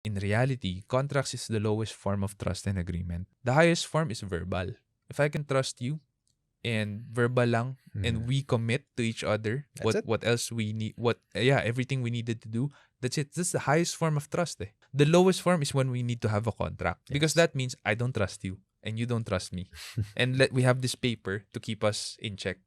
in reality, contracts is the lowest form of trust and agreement. The highest form is verbal. If I can trust you and verbal lang and we commit to each other That's it. what else we need, everything we needed to do, that's it. That's the highest form of trust. Eh. The lowest form is when we need to have a contract because Yes. that means I don't trust you and you don't trust me. And we have this paper to keep us in check.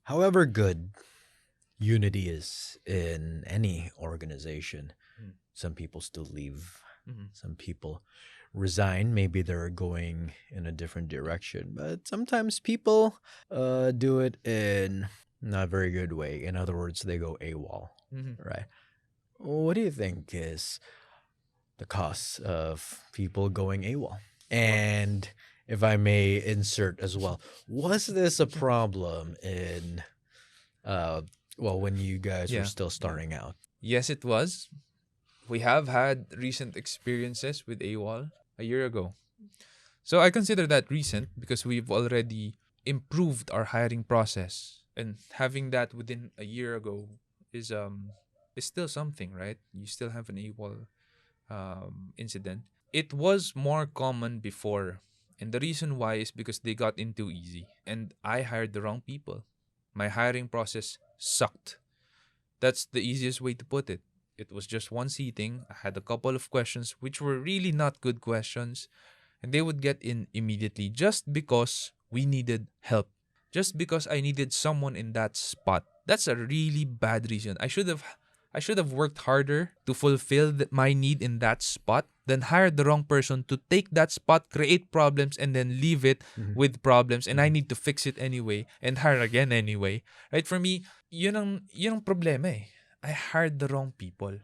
However good unity is in any organization, Mm. some people still leave. Mhm. Some people resign. Maybe they're going in a different direction. But sometimes people do it in not a very good way. In other words, they go AWOL, Mhm. right? What do you think is the cause of people going AWOL? And if I may insert as well, was this a problem in when you guys were Yeah. still starting out? Yes, it was. We have had recent experiences with AWOL a year ago. So I consider that recent because we've already improved our hiring process. And having that within a year ago is is still something, right? You still have an AWOL incident. It was more common before. And the reason why is because they got in too easy. And I hired the wrong people. My hiring process sucked. That's the easiest way to put it. It was just one seating. I had a couple of questions which were really not good questions, and they would get in immediately just because we needed help. Just because I needed someone in that spot. That's a really bad reason. I should have worked harder to fulfill my need in that spot than hire the wrong person to take that spot, create problems, and then leave it Mhm. with problems. And I Mhm. need to fix it anyway and hire again anyway. Right? For me, yun ang problema eh. I hired the wrong people.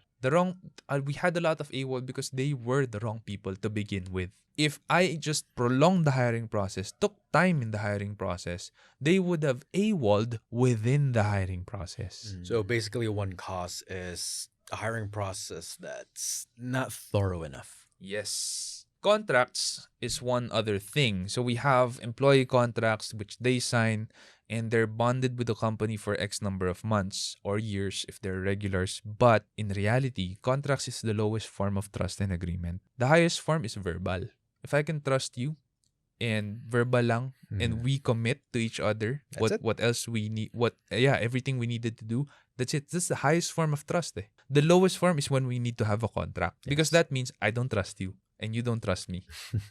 We had a lot of AWOL because they were the wrong people to begin with. If I just prolonged the hiring process, took time in the hiring process, they would have AWOL'd within the hiring process. So basically, one cause is a hiring process that's not thorough enough. Yes. Contracts is one other thing. So we have employee contracts which they sign and they're bonded with the company for X number of months or years if they're regulars. But in reality, contracts is the lowest form of trust and agreement. The highest form is verbal. If I can trust you and verbal lang and we commit to each other That's it. what else we need, everything we needed to do, that's it. That's the highest form of trust. Eh. The lowest form is when we need to have a contract because Yes. that means I don't trust you and you don't trust me.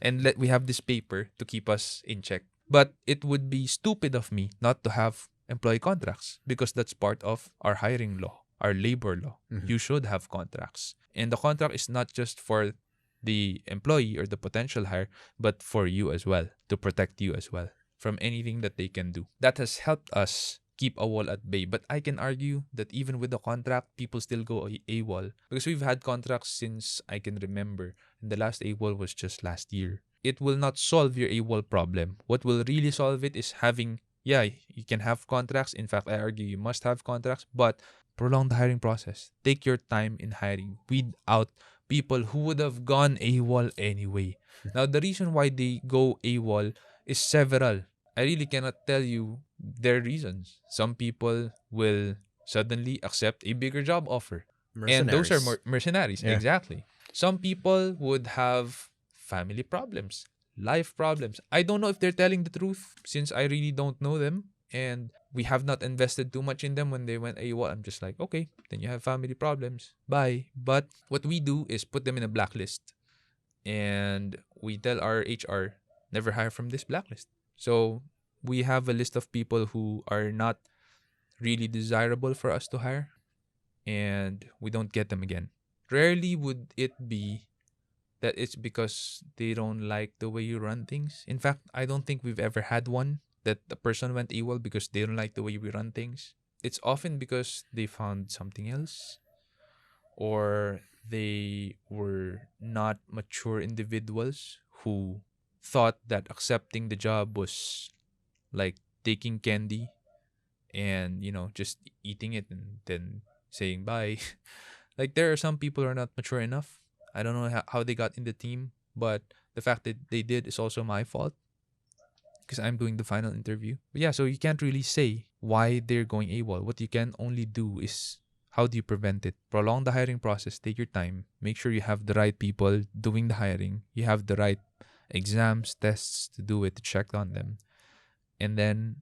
And we have this paper to keep us in check. But it would be stupid of me not to have employee contracts because that's part of our hiring law, our labor law. Mhm. You should have contracts. And the contract is not just for the employee or the potential hire, but for you as well, to protect you as well from anything that they can do. That has helped us keep AWOL at bay. But I can argue that even with the contract, people still go AWOL because we've had contracts since I can remember. And the last AWOL was just last year. It will not solve your AWOL problem. What will really solve it is having, you can have contracts. In fact, I argue you must have contracts, but prolong the hiring process. Take your time in hiring. Weed out people who would have gone AWOL anyway. Now, the reason why they go AWOL is several. I really cannot tell you their reasons. Some people will suddenly accept a bigger job offer. And those are Mercenaries. mercenaries, Yeah. exactly. Some people would have family problems, life problems. I don't know if they're telling the truth since I really don't know them. And we have not invested too much in them when they went AWOL. I'm just like, okay, then you have family problems. Bye. But what we do is put them in a blacklist. And we tell our HR, never hire from this blacklist. So we have a list of people who are not really desirable for us to hire. And we don't get them again. Rarely would it be that it's because they don't like the way you run things. In fact, I don't think we've ever had one that the person went AWOL because they don't like the way we run things. It's often because they found something else or they were not mature individuals who thought that accepting the job was like taking candy and, just eating it and then saying bye. Like, there are some people who are not mature enough. I don't know how they got in the team, but the fact that they did is also my fault because I'm doing the final interview. But yeah, so you can't really say why they're going AWOL. What you can only do is how do you prevent it? Prolong the hiring process, take your time, make sure you have the right people doing the hiring, you have the right exams, tests to do it, to check on them, and then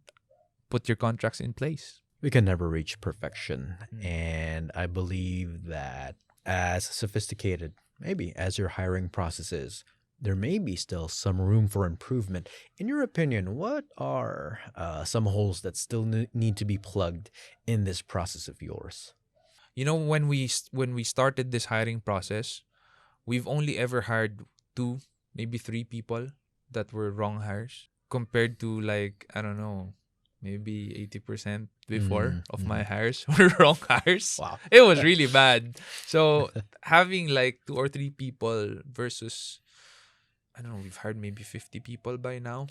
put your contracts in place. We can never reach perfection. Mm. And I believe that as sophisticated, maybe as your hiring process is, there may be still some room for improvement. In your opinion, what are some holes that still need to be plugged in this process of yours? When we started this hiring process, we've only ever hired two, maybe three people that were wrong hires compared to, like, I don't know, maybe 80% before of my hires were wrong hires. Wow. It was really bad. So having like two or three people versus, I don't know, we've hired maybe 50 people by now.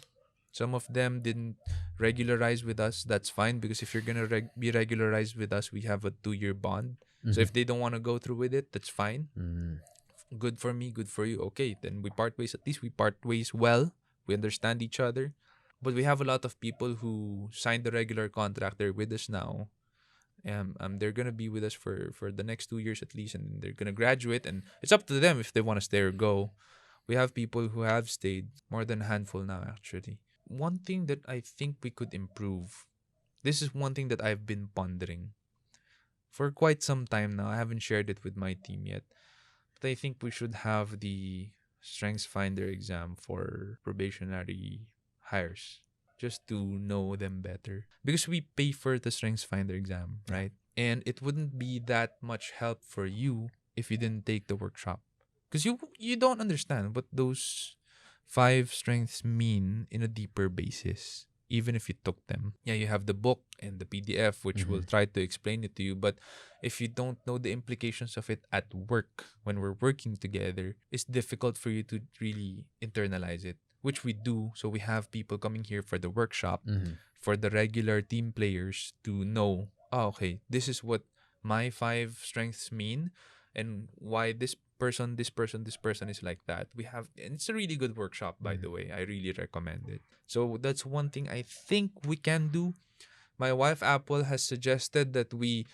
Some of them didn't regularize with us. That's fine, because if you're gonna be regularized with us, we have a 2-year bond. So if they don't want to go through with it, that's fine. Good for me, good for you. Okay, then we part ways. At least we part ways well. We understand each other. But we have a lot of people who signed the regular contract. They're with us now. They're gonna be with us for the next 2 years at least, and they're gonna graduate. And it's up to them if they want to stay or go. We have people who have stayed, more than a handful now, actually. One thing that I think we could improve. This is one thing that I've been pondering for quite some time now. I haven't shared it with my team yet. But I think we should have the Strengths Finder exam for probationary hires, just to know them better. Because we pay for the Strengths Finder exam, right? And it wouldn't be that much help for you if you didn't take the workshop. Because you don't understand what those 5 strengths mean in a deeper basis, even if you took them. Yeah, you have the book and the PDF, which will try to explain it to you. But if you don't know the implications of it at work, when we're working together, it's difficult for you to really internalize it, which we do. So we have people coming here for the workshop, for the regular team players to know, oh, okay, this is what my 5 strengths mean, and why this person is like that. And it's a really good workshop, by the way. I really recommend it. So that's one thing I think we can do. My wife Apple has suggested that we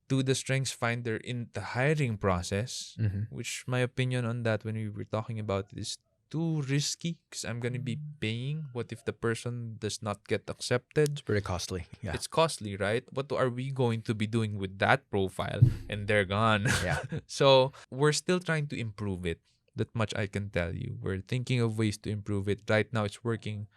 do the Strengths Finder in the hiring process, which my opinion on that, when we were talking about it, is too risky, because I'm going to be paying. What if the person does not get accepted? It's pretty costly. Yeah. It's costly, right? What are we going to be doing with that profile? And they're gone. Yeah. So we're still trying to improve it. That much I can tell you. We're thinking of ways to improve it. Right now, it's working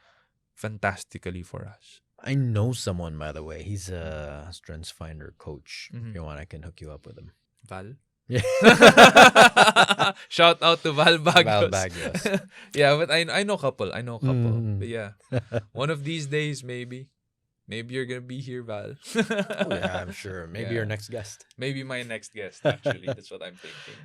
fantastically for us. I know someone, by the way. He's a Strengths Finder coach. If you want, I can hook you up with him. Val? Yeah. Shout out to Val Bagos. Val Bagos. Yeah, but I know couple. But yeah, one of these days, maybe you're gonna be here, Val. Oh, yeah, I'm sure. Maybe Yeah. your next guest. Maybe my next guest, actually. That's what I'm thinking.